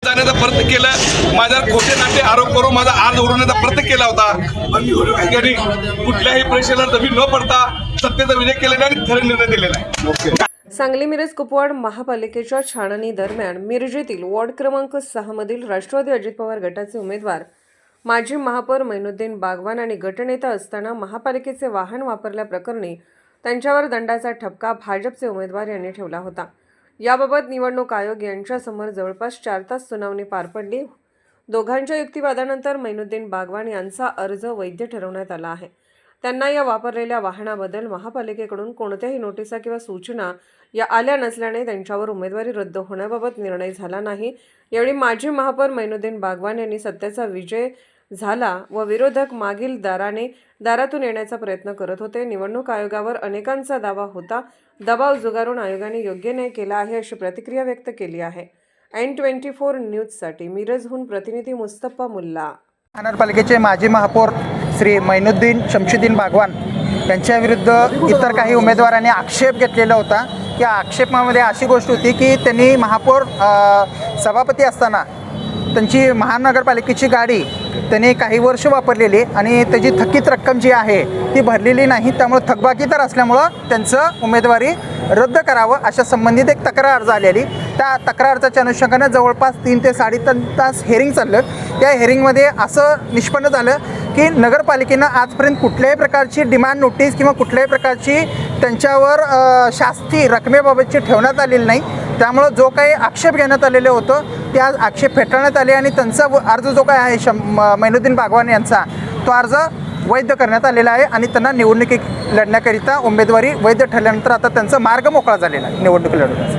जाण्याचा प्रयत्न केला, माझ्यावर खोटे नाटे आरोप करून माझा अर्ज उडवण्याचा प्रयत्न केला होता, पण त्यांनी कुठल्याही प्रेशरला दबी न पडता सत्तेचा विजय केलेला आणि खरे निर्णय दिलेला आहे. सांगली मिरज कुपवाड महापालिकेच्या छाननी दरम्यान मिरजेतील वॉर्ड क्रमांक 6 मधील राष्ट्रवादी अजित पवार गटाचे उमेदवार माजी महापौर मैनुद्दीन बागवान आणि गटनेता असताना महापालिकेचे वाहन वापरल्याप्रकरणी त्यांच्यावर दंडाचा ठपका भाजपचे उमेदवार यांनी ठेवला होता. याबाबत निवडणूक आयोग यांच्यासमोर जवळपास 4 तास सुनावणी पार पडली. दोघांच्या युक्तिवादानंतर मैनुद्दीन बागवान यांचा अर्ज वैध ठरवण्यात आला आहे. त्यांना या वापरलेल्या वाहनाबद्दल महापालिकेकडून कोणत्याही नोटिसा किंवा सूचना या आल्या नसल्याने त्यांच्यावर उमेदवारी रद्द होण्याबाबत निर्णय झाला नाही. यावेळी माजी महापौर मैनुद्दीन बागवान यांनी सत्तेचा विजय झाला व विरोधक मागील दारातून येण्याचा प्रयत्न करत होते. निवडणूक आयोगावर अनेकांचा दावा होता. दबाव जुगारून आयोगाने योग्य न्याय केला आहे अशी प्रतिक्रिया व्यक्त केली आहे. N24 न्यूजसाठी मिरजहून प्रतिनिधी मुस्तफा मुल्ला. महानगरपालिकेचे माजी महापौर श्री मैनुद्दीन शमशुद्दीन बागवान यांच्याविरुद्ध इतर काही उमेदवारांनी आक्षेप घेतलेला होता. या आक्षेपामध्ये अशी गोष्ट होती की त्यांनी महापौर सभापती असताना त्यांची महानगरपालिकेची गाडी त्यांनी काही वर्ष वापरलेली आणि त्याची थकीत रक्कम जी आहे ती भरलेली नाही. त्यामुळे थकबाकी तर असल्यामुळं त्यांचं उमेदवारी रद्द करावं अशा संबंधित एक तक्रार झालेली. त्या तक्रारच्या अनुषंगानं जवळपास 3 ते 3.5 तास हेअरिंग चाललं. त्या हेअरिंगमध्ये असं निष्पन्न झालं की नगरपालिकेनं आजपर्यंत कुठल्याही प्रकारची डिमांड नोटीस किंवा कुठल्याही प्रकारची त्यांच्यावर शास्ती रकमेबाबतची ठेवण्यात आलेली नाही. त्यामुळं जो काही आक्षेप घेण्यात आलेले होतं ते आज आक्षेप फेटाळण्यात आले आणि त्यांचा अर्ज जो काय आहे मैनुद्दीन बागवान यांचा तो अर्ज वैध करण्यात आलेला आहे आणि त्यांना निवडणुकी लढण्याकरिता उमेदवारी वैध ठरल्यानंतर आता त्यांचा मार्ग मोकळा झालेला आहे निवडणूक लढवण्याचा.